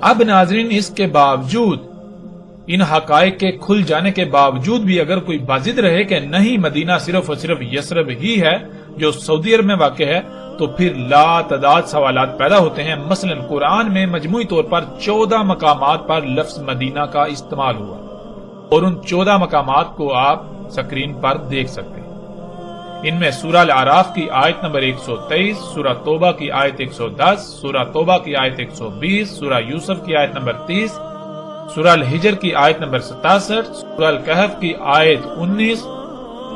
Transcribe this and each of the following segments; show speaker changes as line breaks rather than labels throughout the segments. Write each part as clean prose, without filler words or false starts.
اب ناظرین اس کے باوجود، ان حقائق کے کھل جانے کے باوجود بھی اگر کوئی بازد رہے کہ نہیں مدینہ صرف اور صرف یثرب ہی ہے جو سعودی عرب میں واقع ہے، تو پھر لا تعداد سوالات پیدا ہوتے ہیں۔ مثلا قرآن میں مجموعی طور پر 14 مقامات پر لفظ مدینہ کا استعمال ہوا، اور ان 14 مقامات کو آپ سکرین پر دیکھ سکتے ہیں۔ ان میں سورہ الاعراف کی آیت نمبر 123، سورہ توبہ کی آیت 110، سورہ توبہ کی آیت 120، سورہ یوسف کی آیت نمبر 30، سورہ الحجر کی آیت نمبر 67، سورہ الکہف کی آیت 19،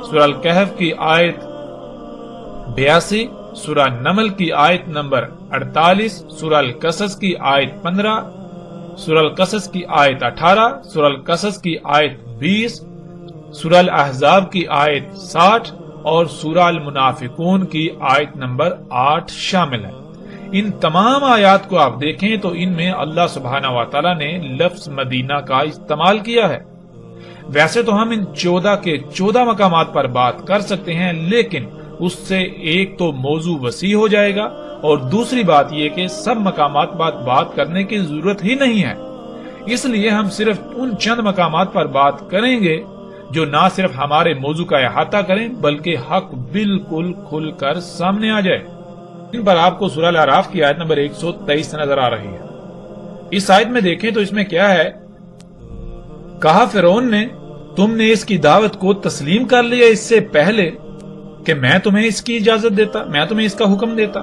سورہ الکہف کی آیت 82، سورہ نمل کی آیت نمبر 48، سورہ القصص کی آیت 15، سورہ القصص کی آیت 18، سورہ القصص کی آیت 20، سورہ الاحزاب کی آیت 60 اور سورہ المنافقون کی آیت نمبر 8 شامل ہے۔ ان تمام آیات کو آپ دیکھیں تو ان میں اللہ سبحانہ و تعالی نے لفظ مدینہ کا استعمال کیا ہے۔ ویسے تو ہم ان 14 کے 14 مقامات پر بات کر سکتے ہیں، لیکن اس سے ایک تو موضوع وسیع ہو جائے گا، اور دوسری بات یہ کہ سب مقامات پر بات کرنے کی ضرورت ہی نہیں ہے۔ اس لیے ہم صرف ان چند مقامات پر بات کریں گے جو نہ صرف ہمارے موضوع کا احاطہ کریں بلکہ حق بالکل کھل کر سامنے آ جائے۔ ان پر آپ کو سورہ الاعراف کی آیت نمبر 123 نظر آ رہی ہے۔ اس آیت میں دیکھیں تو اس میں کیا ہے؟ کہا فرعون نے، تم نے اس کی دعوت کو تسلیم کر لیا اس سے پہلے کہ میں تمہیں اس کی اجازت دیتا، میں تمہیں اس کا حکم دیتا؟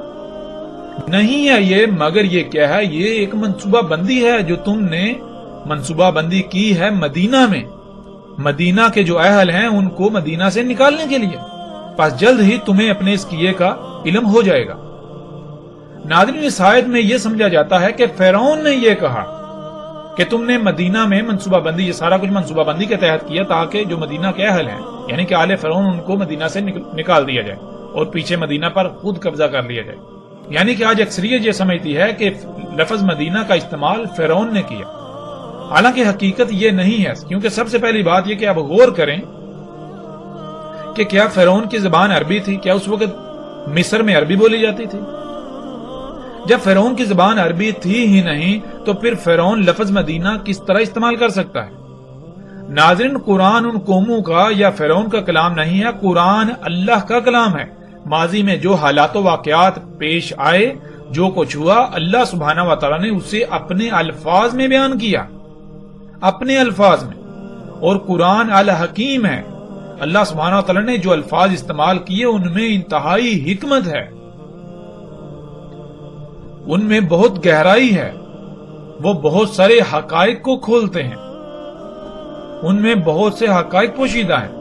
نہیں ہے یہ، مگر یہ کیا ہے؟ یہ ایک منصوبہ بندی ہے جو تم نے منصوبہ بندی کی ہے مدینہ میں، مدینہ کے جو اہل ہیں ان کو مدینہ سے نکالنے کے لیے۔ پس جلد ہی تمہیں اپنے اس کیے کا علم ہو جائے گا۔ ناظرین اس آیت میں یہ سمجھا جاتا ہے کہ فرعون نے یہ کہا کہ تم نے مدینہ میں منصوبہ بندی، یہ سارا کچھ منصوبہ بندی کے تحت کیا تاکہ جو مدینہ کے اہل ہیں یعنی کہ آل فرعون ان کو مدینہ سے نکال دیا جائے اور پیچھے مدینہ پر خود قبضہ کر لیا جائے۔ یعنی کہ آج اکثریت یہ سمجھتی ہے کہ لفظ مدینہ کا استعمال فرعون نے کیا، حالانکہ حقیقت یہ نہیں ہے، کیونکہ سب سے پہلی بات یہ کہ آپ غور کریں کہ کیا فرعون کی زبان عربی تھی؟ کیا اس وقت مصر میں عربی بولی جاتی تھی؟ جب فرعون کی زبان عربی تھی ہی نہیں تو پھر فرعون لفظ مدینہ کس طرح استعمال کر سکتا ہے؟ ناظرین قرآن ان قوموں کا یا فرعون کا کلام نہیں ہے، قرآن اللہ کا کلام ہے۔ ماضی میں جو حالات و واقعات پیش آئے، جو کچھ ہوا، اللہ سبحانہ و تعالیٰ نے اسے اپنے الفاظ میں بیان کیا، اپنے الفاظ میں، اور قرآن الحکیم ہے۔ اللہ سبحانہ و تعالیٰ نے جو الفاظ استعمال کیے ان میں انتہائی حکمت ہے، ان میں بہت گہرائی ہے، وہ بہت سارے حقائق کو کھولتے ہیں، ان میں بہت سے حقائق پوشیدہ ہیں۔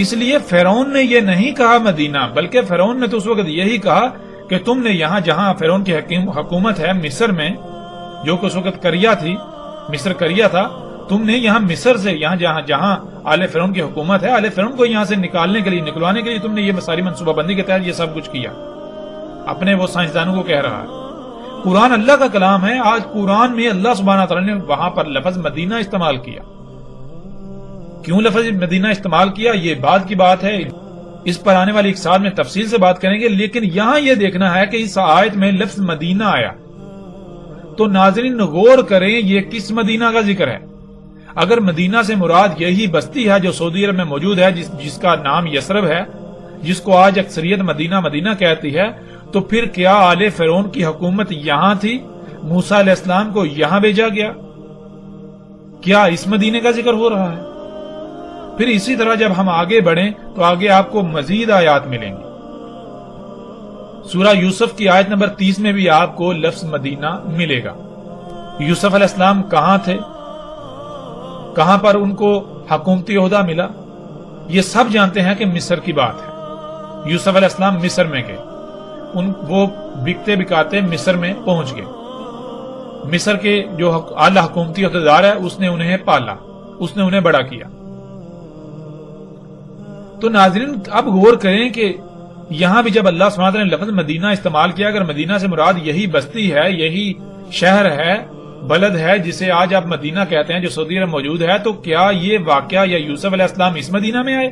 اس لیے فرعون نے یہ نہیں کہا مدینہ، بلکہ فرعون نے تو اس وقت یہی کہا کہ تم نے یہاں جہاں فرعون کی حکومت ہے مصر میں، جو کہ اس وقت کریا تھی، مصر کریا تھا، تم نے یہاں مصر سے یہاں جہاں آل فرعون کی حکومت ہے، آل فرعون کو یہاں سے نکالنے کے لیے، نکلوانے کے لیے تم نے یہ ساری منصوبہ بندی کے تحت یہ سب کچھ کیا۔ اپنے وہ سائنسدانوں کو کہہ رہا ہے۔ قرآن اللہ کا کلام ہے۔ آج قرآن میں اللہ سبحانہ تعالیٰ نے وہاں پر لفظ مدینہ استعمال کیا۔ کیوں لفظ مدینہ استعمال کیا یہ بعد کی بات ہے، اس پر آنے والی ایک ساتھ میں تفصیل سے بات کریں گے، لیکن یہاں یہ دیکھنا ہے کہ اس آیت میں لفظ مدینہ آیا تو ناظرین غور کریں یہ کس مدینہ کا ذکر ہے۔ اگر مدینہ سے مراد یہی بستی ہے جو سعودی عرب میں موجود ہے، جس کا نام یثرب ہے، جس کو آج اکثریت مدینہ مدینہ کہتی ہے، تو پھر کیا آل فرعون کی حکومت یہاں تھی؟ موسیٰ علیہ السلام کو یہاں بھیجا گیا؟ کیا اس مدینے کا ذکر ہو رہا ہے؟ پھر اسی طرح جب ہم آگے بڑھیں تو آگے آپ کو مزید آیات ملیں گی۔ سورہ یوسف کی آیت نمبر 30 میں بھی آپ کو لفظ مدینہ ملے گا۔ یوسف علیہ السلام کہاں تھے، کہاں پر ان کو حکومتی عہدہ ملا، یہ سب جانتے ہیں کہ مصر کی بات ہے۔ یوسف علیہ السلام مصر میں گئے، وہ بکتے بکاتے مصر میں پہنچ گئے۔ مصر کے جو اعلی حکومتی عہدیدار ہے اس نے انہیں پالا، اس نے انہیں بڑا کیا۔ تو ناظرین اب غور کریں کہ یہاں بھی جب اللہ سبحانہ نے لفظ مدینہ استعمال کیا، اگر مدینہ سے مراد یہی بستی ہے، یہی شہر ہے، بلد ہے جسے آج آپ مدینہ کہتے ہیں جو سعودی عرب موجود ہے، تو کیا یہ واقعہ یا یوسف علیہ السلام اس مدینہ میں آئے؟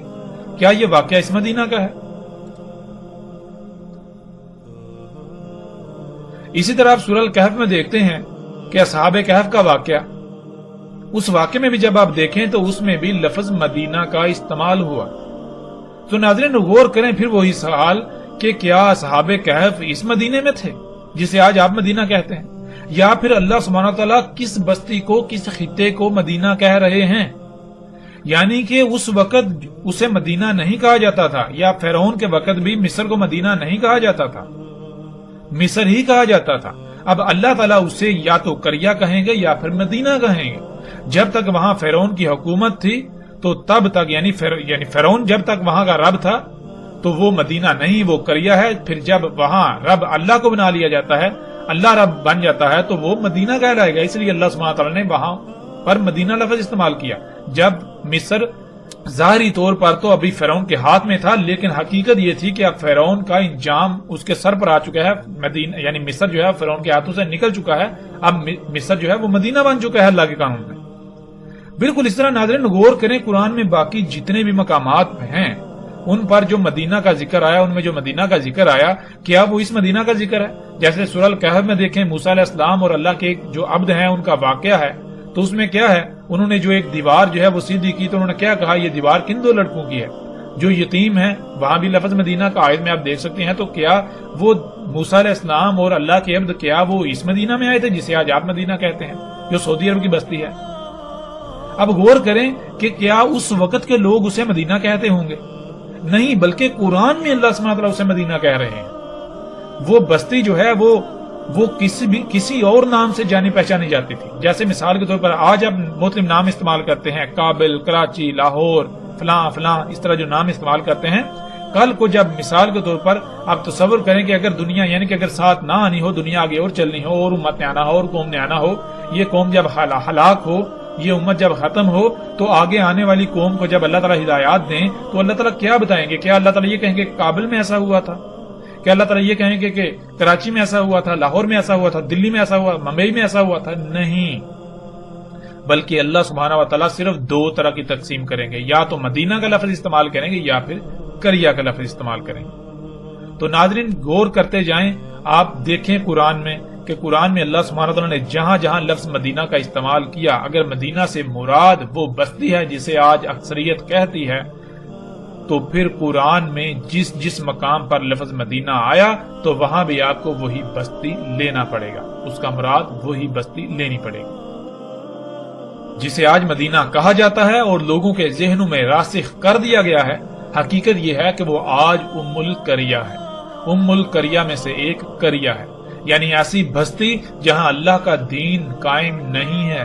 کیا یہ واقعہ اس مدینہ کا ہے؟ اسی طرح آپ سورہ الکہف میں دیکھتے ہیں کہ اصحاب کہف کا واقعہ، اس واقعے میں بھی جب آپ دیکھیں تو اس میں بھی لفظ مدینہ کا استعمال ہوا. تو ناظرین غور کریں پھر وہی سوال کہ کیا اصحاب کہف اس مدینے میں تھے جسے آج آپ مدینہ کہتے ہیں، یا پھر اللہ سبحانہ تعالیٰ کس بستی کو، کس خطے کو مدینہ کہہ رہے ہیں؟ یعنی کہ اس وقت اسے مدینہ نہیں کہا جاتا تھا، یا فرعون کے وقت بھی مصر کو مدینہ نہیں کہا جاتا تھا، مصر ہی کہا جاتا تھا. اب اللہ تعالیٰ اسے یا تو قریہ کہیں گے یا پھر مدینہ کہیں گے. جب تک وہاں فرعون کی حکومت تھی تو تب تک یعنی فرعون جب تک وہاں کا رب تھا تو وہ مدینہ نہیں، وہ قریہ ہے. پھر جب وہاں رب اللہ کو بنا لیا جاتا ہے، اللہ رب بن جاتا ہے، تو وہ مدینہ کہلائے گا. اس لیے اللہ سبحانہ تعالیٰ نے وہاں پر مدینہ لفظ استعمال کیا. جب مصر ظاہری طور پر تو ابھی فرعون کے ہاتھ میں تھا، لیکن حقیقت یہ تھی کہ اب فرعون کا انجام اس کے سر پر آ چکا ہے. مدینہ یعنی مصر جو ہے فرعون کے ہاتھوں سے نکل چکا ہے، اب مصر جو ہے وہ مدینہ بن چکا ہے اللہ کے قانون میں. بالکل اس طرح ناظرین غور کریں، قرآن میں باقی جتنے بھی مقامات ہیں ان پر جو مدینہ کا ذکر آیا، ان میں جو مدینہ کا ذکر آیا، کیا وہ اس مدینہ کا ذکر ہے؟ جیسے سورہ الکہف میں دیکھیں موسیٰ علیہ السلام اور اللہ کے جو عبد ہیں ان کا واقعہ ہے، تو اس میں کیا ہے، انہوں نے جو ایک دیوار جو ہے وہ سیدھی کی، تو انہوں نے کیا کہا، یہ دیوار کن دو لڑکوں کی ہے جو یتیم ہیں. وہاں بھی لفظ مدینہ کا آیت میں آپ دیکھ سکتے ہیں. تو کیا وہ موسیٰ علیہ السلام اور اللہ کے عبد کیا وہ اس مدینہ میں آئے تھے جسے آج آپ مدینہ کہتے ہیں، جو سعودی عرب کی بستی ہے؟ اب غور کریں کہ کیا اس وقت کے لوگ اسے مدینہ کہتے ہوں گے؟ نہیں، بلکہ قرآن میں اللہ سبحانہ وتعالیٰ اسے مدینہ کہہ رہے ہیں. وہ بستی جو ہے وہ کسی اور نام سے جانی پہچانی جاتی تھی. جیسے مثال کے طور پر آج آپ مختلف نام استعمال کرتے ہیں، کابل، کراچی، لاہور، فلاں فلاں، اس طرح جو نام استعمال کرتے ہیں. کل کو جب مثال کے طور پر آپ تصور کریں کہ اگر دنیا یعنی کہ اگر ساتھ نہ آنی ہو، دنیا آگے اور چلنی ہو، اور امت نے آنا ہو اور قوم نے آنا ہو، یہ قوم جب ہلاک ہو، یہ امت جب ختم ہو، تو آگے آنے والی قوم کو جب اللہ تعالیٰ ہدایات دیں تو اللہ تعالیٰ کیا بتائیں گے؟ کیا اللہ تعالیٰ یہ کہیں گے کہ کابل میں ایسا ہوا تھا؟ کیا اللہ تعالیٰ یہ کہیں گے کہ کراچی میں ایسا ہوا تھا، لاہور میں ایسا ہوا تھا، دلی میں ایسا ہوا، ممبئی میں ایسا ہوا تھا؟ نہیں، بلکہ اللہ سبحانہ و تعالیٰ صرف دو طرح کی تقسیم کریں گے، یا تو مدینہ کا لفظ استعمال کریں گے یا پھر قریہ کا لفظ استعمال کریں گے. تو ناظرین غور کرتے جائیں، آپ دیکھیں قرآن میں کہ قرآن میں اللہ سبحانہ وتعالیٰ نے جہاں جہاں لفظ مدینہ کا استعمال کیا، اگر مدینہ سے مراد وہ بستی ہے جسے آج اکثریت کہتی ہے، تو پھر قرآن میں جس مقام پر لفظ مدینہ آیا تو وہاں بھی آپ کو وہی بستی لینا پڑے گا، اس کا مراد وہی بستی لینی پڑے گی جسے آج مدینہ کہا جاتا ہے اور لوگوں کے ذہنوں میں راسخ کر دیا گیا ہے. حقیقت یہ ہے کہ وہ آج ام القریہ ہے، ام القریہ میں سے ایک قریہ ہے، یعنی ایسی بستی جہاں اللہ کا دین قائم نہیں ہے،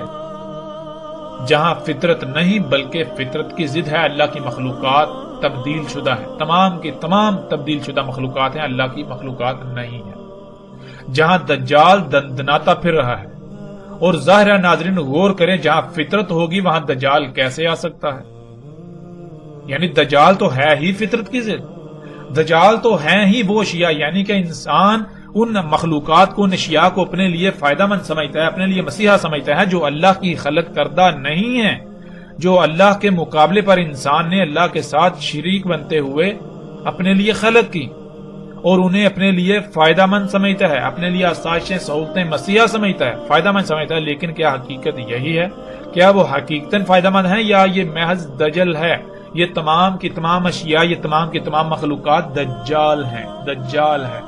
جہاں فطرت نہیں بلکہ فطرت کی ضد ہے. اللہ کی مخلوقات تبدیل شدہ ہے، تمام کی تمام تبدیل شدہ مخلوقات ہیں، اللہ کی مخلوقات نہیں ہے. جہاں دجال دندناتا پھر رہا ہے، اور ظاہر ہے ناظرین غور کریں، جہاں فطرت ہوگی وہاں دجال کیسے آ سکتا ہے؟ یعنی دجال تو ہے ہی فطرت کی ضد، دجال تو ہیں ہی وہ اشیاء، یعنی کہ انسان ان مخلوقات کو، ان اشیاء کو اپنے لیے فائدہ مند سمجھتا ہے، اپنے لیے مسیحا سمجھتا ہے، جو اللہ کی خلق کردہ نہیں ہے، جو اللہ کے مقابلے پر انسان نے اللہ کے ساتھ شریک بنتے ہوئے اپنے لیے خلق کی، اور انہیں اپنے لیے فائدہ مند سمجھتا ہے، اپنے لیے آسائشیں سہولتیں مسیحا سمجھتا ہے، فائدہ مند سمجھتا ہے. لیکن کیا حقیقت یہی ہے؟ کیا وہ حقیقتاً فائدہ مند ہیں، یا یہ محض دجل ہے؟ یہ تمام کی تمام اشیاء، یہ تمام کی تمام مخلوقات دجال ہیں، دجال ہے.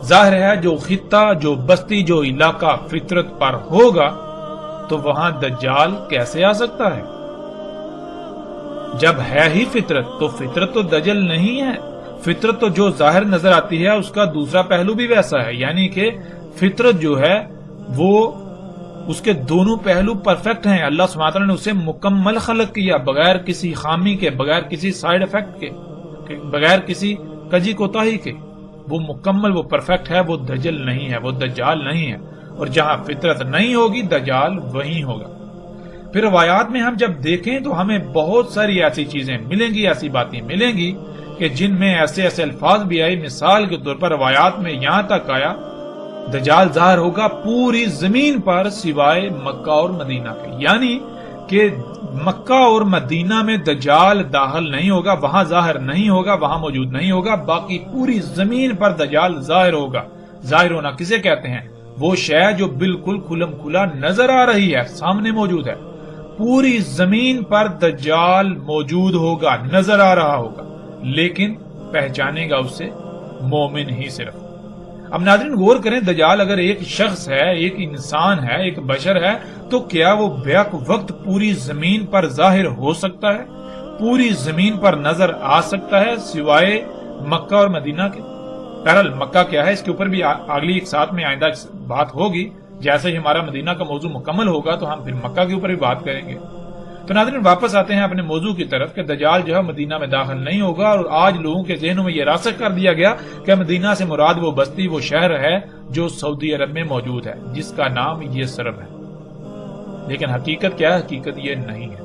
ظاہر ہے جو خطہ، جو بستی، جو علاقہ فطرت پر ہوگا تو وہاں دجال کیسے آ سکتا ہے؟ جب ہے ہی فطرت تو فطرت تو دجل نہیں ہے. فطرت تو جو ظاہر نظر آتی ہے اس کا دوسرا پہلو بھی ویسا ہے، یعنی کہ فطرت جو ہے وہ اس کے دونوں پہلو پرفیکٹ ہیں. اللہ سبحانہ وتعالیٰ نے اسے مکمل خلق کیا، بغیر کسی خامی کے، بغیر کسی سائیڈ افیکٹ کے، بغیر کسی کجی کوتاہی کے. وہ مکمل، وہ پرفیکٹ ہے، وہ دجل نہیں ہے، وہ دجال نہیں ہے. اور جہاں فطرت نہیں ہوگی دجال وہیں ہوگا. پھر روایات میں ہم جب دیکھیں تو ہمیں بہت ساری ایسی چیزیں ملیں گی، ایسی باتیں ملیں گی کہ جن میں ایسے ایسے الفاظ بھی آئی. مثال کے طور پر روایات میں یہاں تک آیا دجال ظاہر ہوگا پوری زمین پر سوائے مکہ اور مدینہ کے، یعنی کہ مکہ اور مدینہ میں دجال داخل نہیں ہوگا، وہاں ظاہر نہیں ہوگا، وہاں موجود نہیں ہوگا، باقی پوری زمین پر دجال ظاہر ہوگا. ظاہر ہونا کسے کہتے ہیں؟ وہ شے جو بالکل کھلم کھلا نظر آ رہی ہے، سامنے موجود ہے۔ پوری زمین پر دجال موجود ہوگا، نظر آ رہا ہوگا، لیکن پہچانے گا اسے مومن ہی صرف۔ اب ناظرین غور کریں، دجال اگر ایک شخص ہے، ایک انسان ہے، ایک بشر ہے، تو کیا وہ بیک وقت پوری زمین پر ظاہر ہو سکتا ہے، پوری زمین پر نظر آ سکتا ہے سوائے مکہ اور مدینہ کے؟ بہرحال مکہ کیا ہے اس کے اوپر بھی اگلی ایک ساتھ میں آئندہ بات ہوگی، جیسے ہی ہمارا مدینہ کا موضوع مکمل ہوگا تو ہم پھر مکہ کے اوپر بھی بات کریں گے۔ تو ناظرین واپس آتے ہیں اپنے موضوع کی طرف کہ دجال جو ہے مدینہ میں داخل نہیں ہوگا، اور آج لوگوں کے ذہنوں میں یہ راسخ کر دیا گیا کہ مدینہ سے مراد وہ بستی، وہ شہر ہے جو سعودی عرب میں موجود ہے، جس کا نام یثرب ہے۔ لیکن حقیقت کیا ہے؟ حقیقت یہ نہیں ہے۔